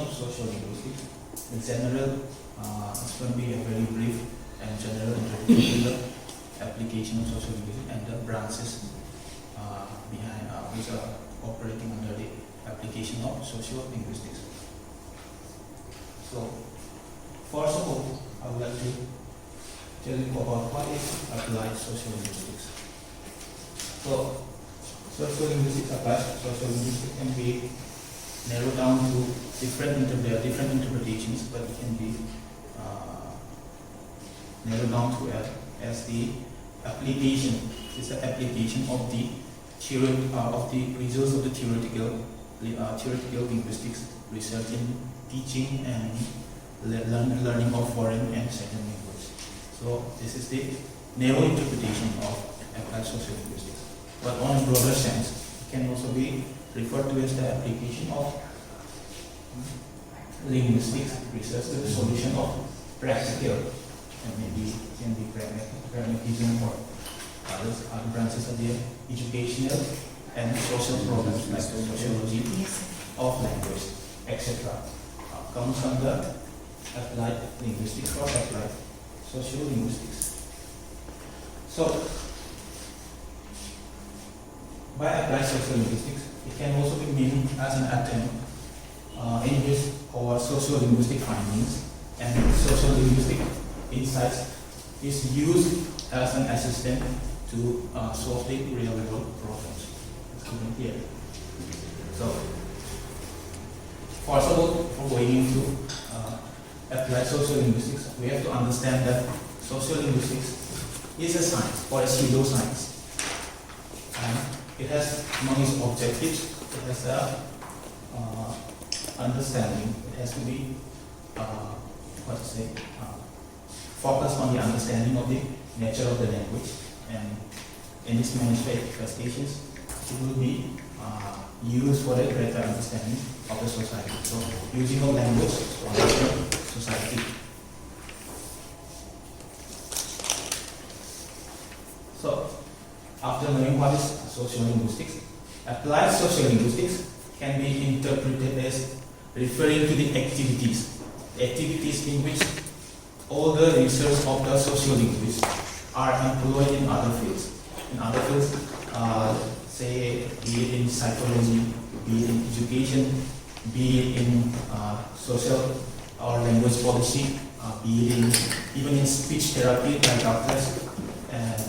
of sociolinguistics. In general, it's going to be a very brief and general introduction to the application of sociolinguistics and the branches behind which are operating under the application of sociolinguistics. So, first of all, I would like to tell you about what is applied sociolinguistics. So, sociolinguistics applied sociolinguistics can be narrowed down to different interpretations, but it can be narrowed down to as the application. It's the application of the theory of the results of the theoretical linguistics research in teaching and learning of foreign and second language. So this is the narrow interpretation of applied sociolinguistics. But on a broader sense, it can also be referred to as the application of linguistics research to the solution of practical, and maybe it can be pragmatism or other branches of the educational and social problems like the sociology of language, etc. Comes under applied linguistics or applied sociolinguistics. So, by applied sociolinguistics, it can also be meant as an attempt in which our sociolinguistic findings and sociolinguistic insights is used as an assistant to solve the real-world problems. It's given here. So, first of all, for going into applied sociolinguistics, we have to understand that sociolinguistics is a science or a pseudoscience. And it has, among its objectives, it has a understanding. It has to be, focused on the understanding of the nature of the language, and in its manifestations, it will be used for a greater understanding of the society. So, using of language to understand society. So, after knowing what is sociolinguistics, applied sociolinguistics can be interpreted as referring to the activities in which all the research of the sociolinguists are employed in other fields. In other fields, say, be it in psychology, be it in education, be it in social or language policy, be it in even in speech therapy like doctors, and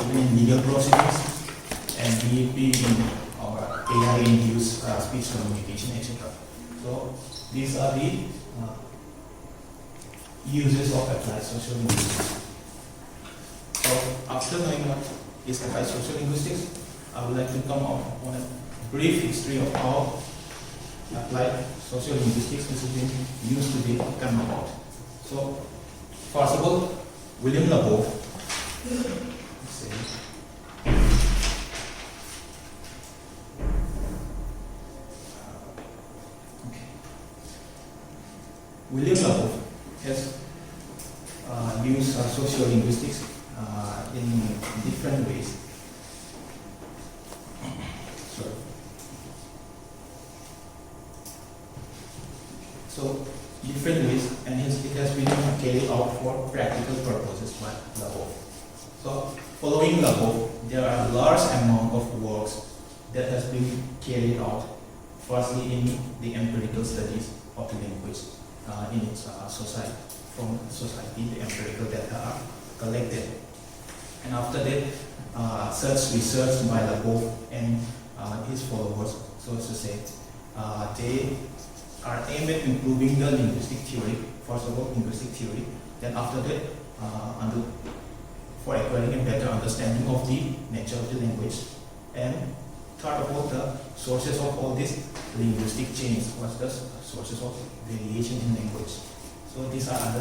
even in legal proceedings, and be it in AI-induced speech communication, etc. So these are the uses of applied sociolinguistics. So after knowing what is applied sociolinguistics, I would like to come up on a brief history of how applied sociolinguistics has been used to be come about. So first of all, William Labov. William Labov has used sociolinguistics in different ways. So, different ways, and it has been carried out for practical purposes by Labov. So, following Labov, there are a large amount of works that has been carried out, firstly in the empirical studies of the language in its society, from society, the empirical data are collected. And after that, such research by Labov and his followers, so to say, they are aimed at improving the linguistic theory, first of all, linguistic theory, then after that, for acquiring a better understanding of the nature of the language, and third of all, the sources of all these linguistic change, what's the sources of variation in language. So these are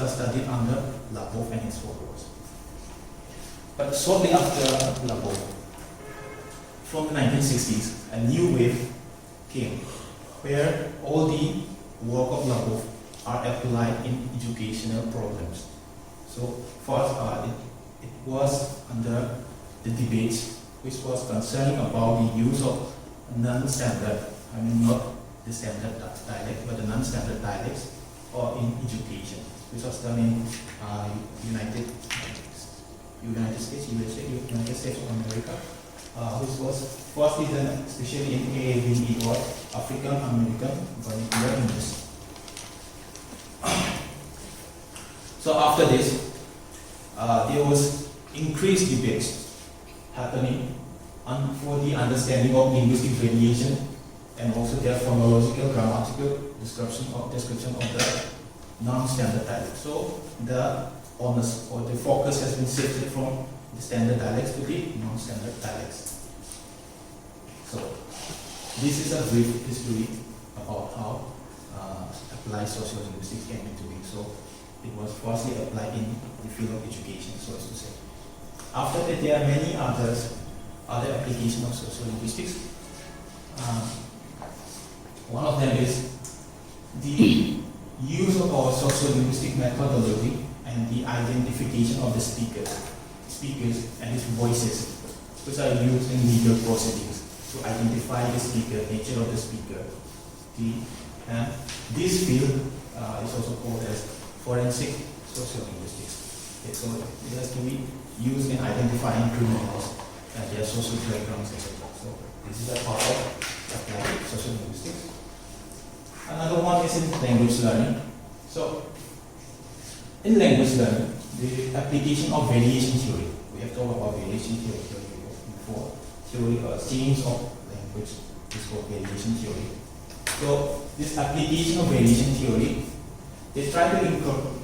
studied under Labov and his followers. But shortly after Labov, from the 1960s, a new wave came where all the work of Labov are applied in educational problems. So first, it was under the debates which was concerning about the use of non-standard, not the standard dialect, but the non-standard dialects or in education. This was done in United States, USA, United States of America. Which was firstly done especially in AAVE or African American Vernacular English. So after this, there was increased debates happening for the understanding of linguistic variation and also their phonological, grammatical description of the non-standard dialect. So the onus or the focus has been shifted from the standard dialects to the non-standard dialects. So this is a brief history about how applied sociolinguistics came into being. So it was firstly applied in the field of education, so as to say. After that, there are many other applications of sociolinguistics. One of them is the use of our sociolinguistic methodology and the identification of the speakers and his voices, which are used in legal proceedings to identify the speaker, nature of the speaker. And this field is also called as forensic sociolinguistics. Okay, so it has to be used in identifying criminals and their social backgrounds, etc. So this is a part of applied sociolinguistics. Another one is in language learning. So in language learning, the application of variation theory. We have talked about variation theory before. Theory or change of language is called variation theory. So this application of variation theory, they try to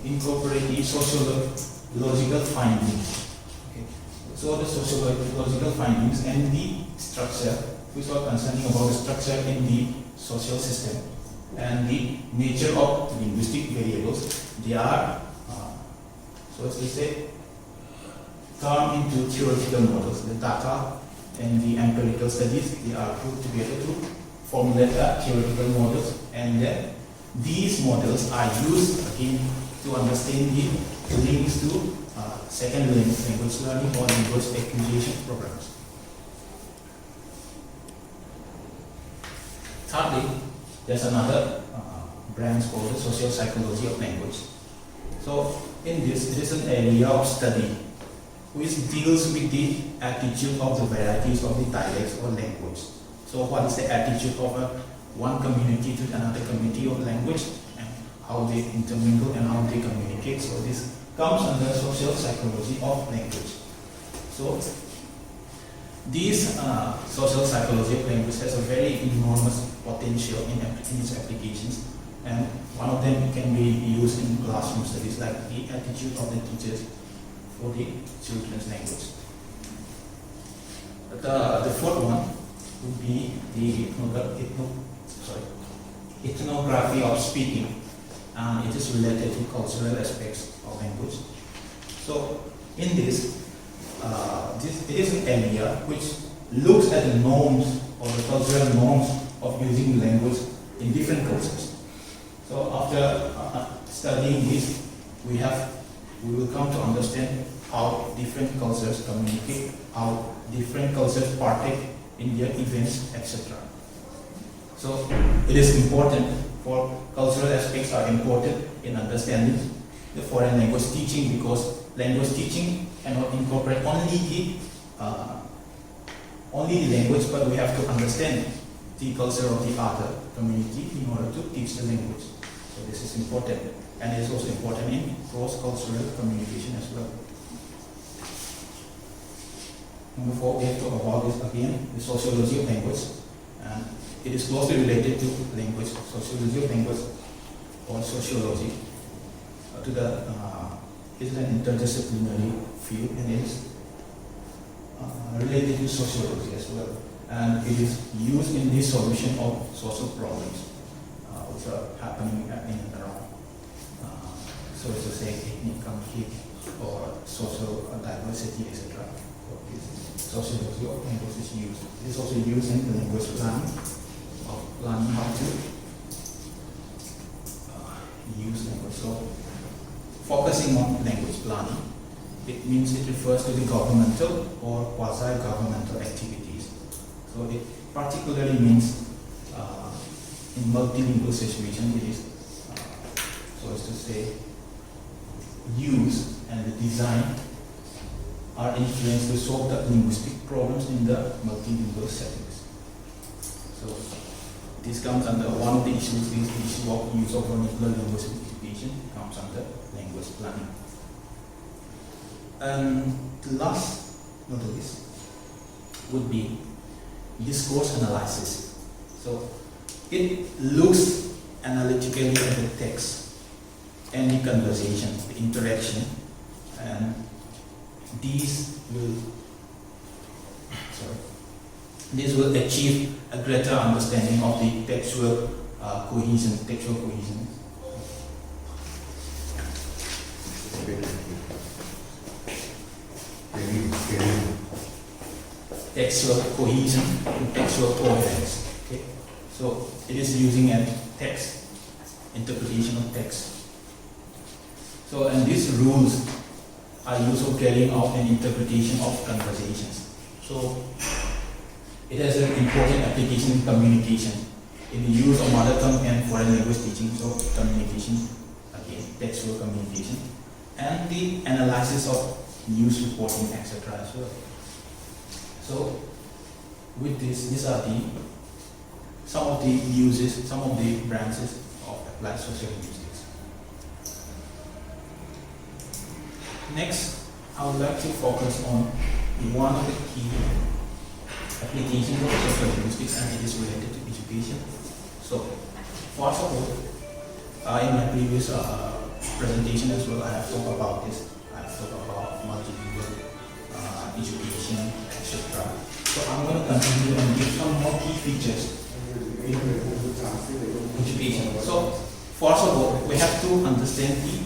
incorporate the sociological findings. Okay. So the sociological findings and the structure, which are concerning about the structure in the social system and the nature of linguistic variables, they are so as we say, turn into theoretical models. The data and the empirical studies, they are put together to formulate theoretical models, and then these models are used again to understand the links to second language learning or language acquisition programs. Thirdly, there's another branch called the social psychology of language. So in this, it is an area of study which deals with the attitude of the varieties of the dialects or language. So what is the attitude of one community to another community of language, and how they intermingle and how they communicate. So this comes under social psychology of language. So this social psychology of language has a very enormous potential in its applications, and one of them can be used in classroom studies, like the attitude of the teachers for the children's language. The fourth one would be the ethnography of speaking, and it is related to cultural aspects of language. So in this, this is an area which looks at the norms or the cultural norms of using language in different cultures. So after studying this, we will come to understand how different cultures communicate, how different cultures partake in their events, etc. So it is important for cultural aspects are important in understanding the foreign language teaching, because language teaching cannot incorporate only the language, but we have to understand the culture of the other community in order to teach the language. So this is important, and it is also important in cross-cultural communication as well. Number 4, we have to talk about this again, the sociology of language, and it is closely related to language, sociology of language or sociology. It is an interdisciplinary field, and it is related to sociology as well, and it is used in the solution of social problems which are happening in and around. So as to say, ethnic conflict or social diversity, etc. So this sociology of language is used. It is also used in the language planning, of planning how to use language. So focusing on language planning, it means it refers to the governmental or quasi-governmental activities. So it particularly means in multilingual situation, it is, so as to say, use and the design are influenced to solve the linguistic problems in the multilingual settings. So this comes under one of the issues, is the issue of use of vernacular language in education, comes under language planning. The last, not the least, would be discourse analysis. So it looks analytically at the text and the conversation, the interaction, and these will achieve a greater understanding of the textual cohesion. Textual cohesion and textual coherence. Okay, so it is using a text interpretation of text. So, and these rules are used for carrying out an interpretation of conversations. So it has an important application in communication, in the use of mother tongue and foreign language teaching, so communication, again, textual communication, and the analysis of news reporting, etc. as well. So with this, these are some of the uses, some of the branches of applied sociolinguistics. Next, I would like to focus on one of the key applications of sociolinguistics, and it is related to education. So, first of all, in my previous presentation as well, I have talked about this. I have talked about multilingual education, etc. So, I'm going to continue and give some more key features in education. So, first of all, we have to understand the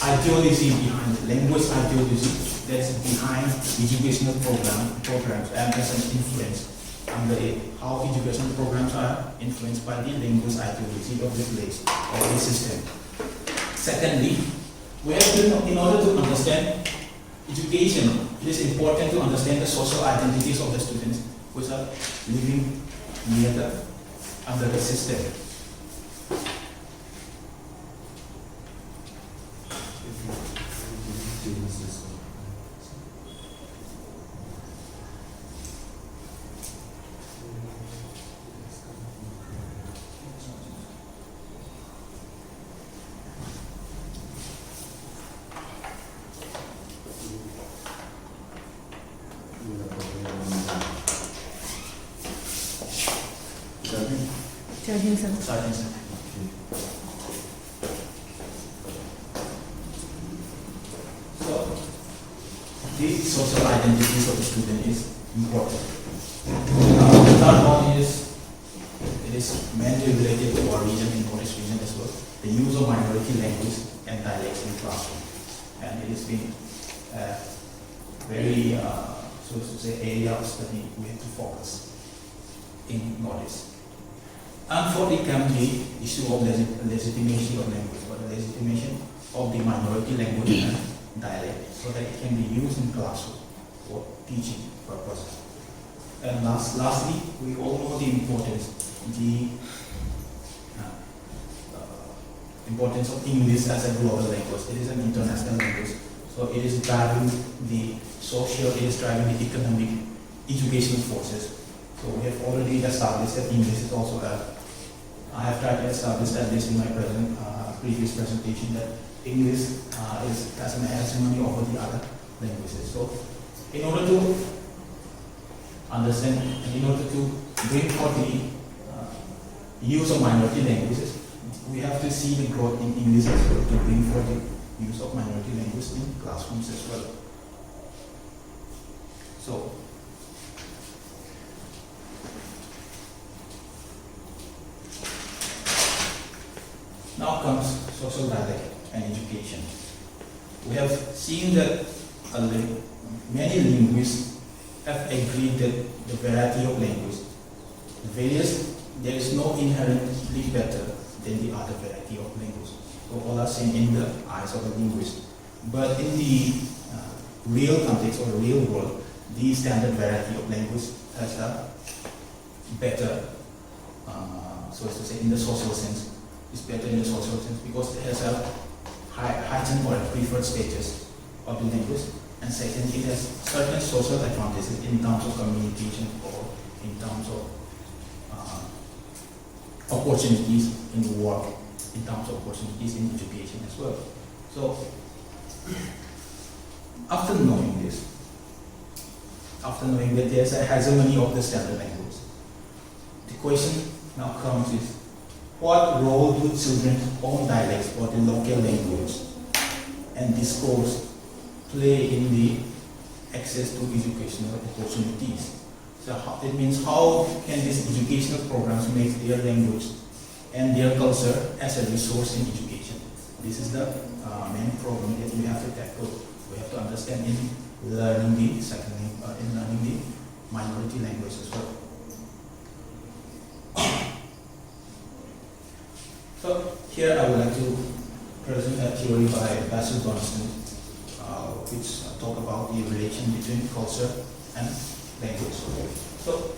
ideology behind language ideology that's behind educational programs and as an influence under it, how educational programs are influenced by the language ideology of the place, of the system. Secondly, we have to, in order to understand education, it is important to understand the social identities of the students which are living near under the system. So, the social identities of the student is important. The third one is, it is mainly related to our region, in Northeast region as well, the use of minority language and dialects in classroom. And it has been very, so to say, area of study we have to focus in Northeast. And fourth, it can be issue of legitimation of language, or the legitimation of the minority language and dialect, so that it can be used in classroom for teaching purposes. And lastly, we all know the importance of English as a global language. It is an international language, so it is driving the social, it is driving the economic, educational forces. So we have already established that English is also I have tried to establish at least in my previous presentation that English has an hegemony over the other languages. So in order to understand and in order to bring forth the use of minority languages, we have to see the growth in English as well to bring forth the use of minority languages in classrooms as well. So now comes social dialect and education. We have seen that many linguists have agreed that the variety of language, there is no inherently better than the other variety of language. So all are same in the eyes of the linguist. But in the real context or real world, the standard variety of language has a better so as to say, in the social sense. It's better in the social sense because it has a heightened or a preferred status of the language, and second, it has certain social advantages in terms of communication or in terms of opportunities in work, in terms of opportunities in education as well. So, after knowing this, after knowing that there's a hegemony of the standard language, the question now comes is, what role do children's own dialects or the local language and discourse play in the access to educational opportunities? So it means how can these educational programs make their language and their culture as a resource in education? This is the main problem that we have to tackle. We have to understand in learning in learning the minority language as well. So here I would like to present a theory by Basil Bernstein, which talk about the relation between culture and language. So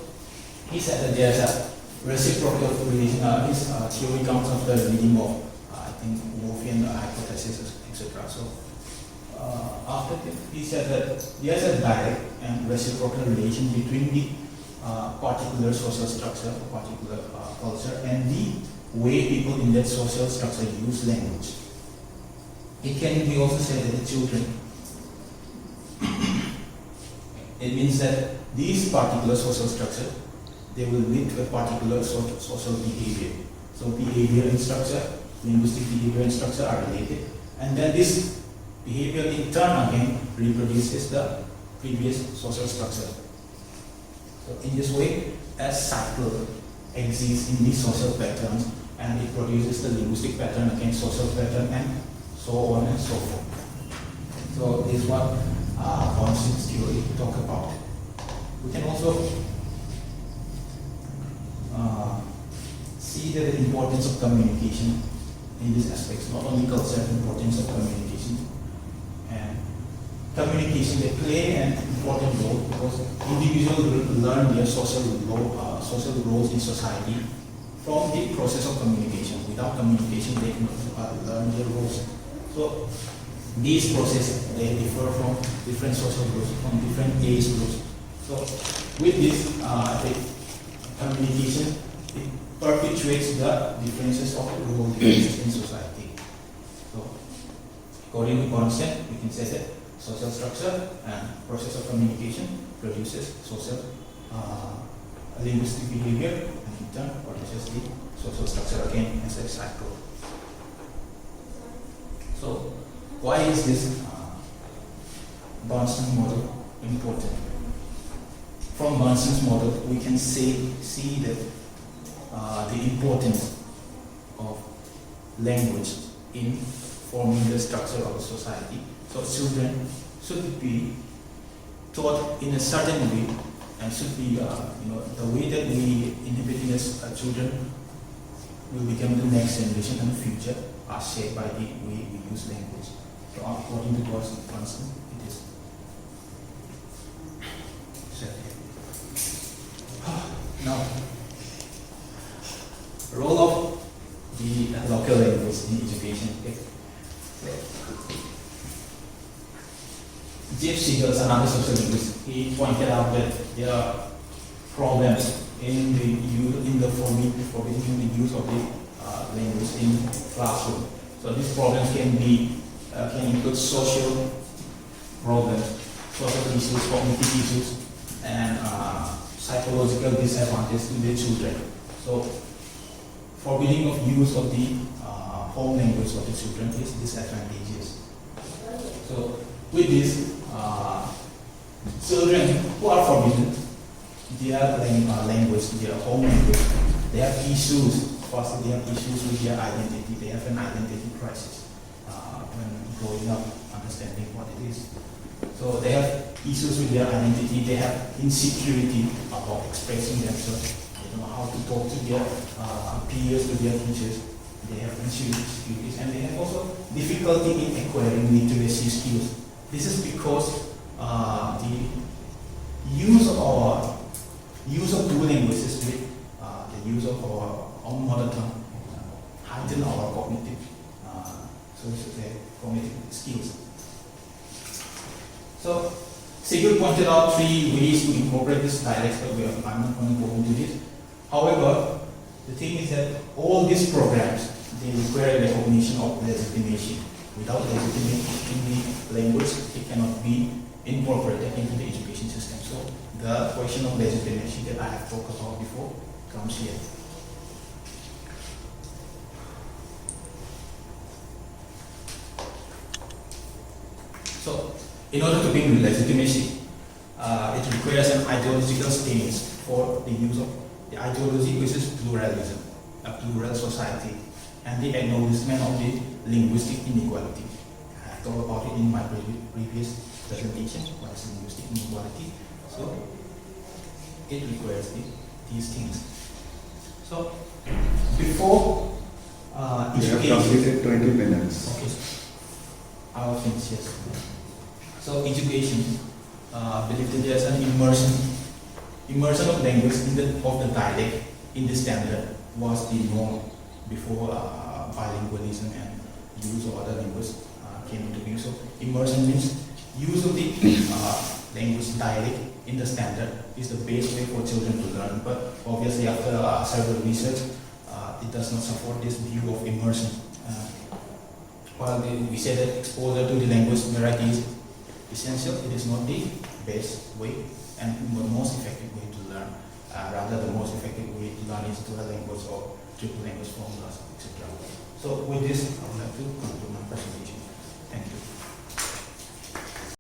he said that there's a reciprocal relation. His theory comes after reading of I think Wolffian hypothesis, etc. So after he said that there's a direct and reciprocal relation between the particular social structure, particular culture, and the way people in that social structure use language. It can be also said that the children, it means that these particular social structure, they will lead to a particular social behavior. So behavior and structure, linguistic behavior and structure are related, and then this behavior in turn again reproduces the previous social structure. So in this way, a cycle exists in these social patterns, and it produces the linguistic pattern against social pattern, and so on and so forth. So this is what Bernstein's theory talk about. We can also see the importance of communication in these aspects, not only culture, importance of communication. And communication, they play an important role because individuals learn their social roles in society from the process of communication. Without communication, they cannot learn their roles. So these processes, they differ from different social groups, from different age groups. So with this communication, it perpetuates the differences of role differences in society. So according to Bernstein, we can say that social structure and process of communication produces social linguistic behavior, and in turn produces the social structure again as a cycle. So why is this Bernstein model important? From Bernstein's model, we can see that the importance of language in forming the structure of a society. So children should be taught in a certain way, and should be, the way that we inhibit as children will become the next generation and the future are shaped by the way we use language. So according to Bernstein, it is set here. Now, role of the local language in education. Jeff Seegers, another sociolinguist, he pointed out that there are problems in the forbidding the use of the language in classroom. So these problems can include social problems, social issues, cognitive issues, and psychological disadvantage to the children. So forbidding of use of the home language of the children is disadvantageous. So with this, children who are forbidden their language, their home language, they have issues. First, they have issues with their identity. They have an identity crisis when growing up, understanding what it is. So they have issues with their identity. They have insecurity about expressing themselves. They don't know how to talk to their peers, to their teachers. They have insecurities, and they have also difficulty in acquiring literacy skills. This is because the use of two languages with the the use of our own mother tongue heighten our cognitive, so we should say, cognitive skills. So, Sigurd pointed out 3 ways to incorporate this dialects, but I'm not going to go into this. However, the thing is that all these programs, they require recognition of legitimacy. Without legitimacy in the language, it cannot be incorporated into the education system. So the question of legitimacy that I have talked about before comes here. So in order to bring legitimacy, it requires an ideological stance for the use of the ideology, which is pluralism, a plural society, and the acknowledgement of the linguistic inequality. I have talked about it in my previous presentation, what is linguistic inequality. So it requires these things. So before education, you have completed 20 minutes. Okay, I will finish. Yes. So education, believe that there's an immersion of language of the dialect in the standard was the norm before bilingualism and use of other languages came into being. So immersion means use of the language dialect in the standard is the best way for children to learn. But obviously after several research, it does not support this view of immersion. While we say that exposure to the language variety is essential, it is not the best way and the most effective way to learn. Rather, the most effective way to learn is dual language or triple language formulas, etc. So with this, I would like to conclude my presentation. Thank you.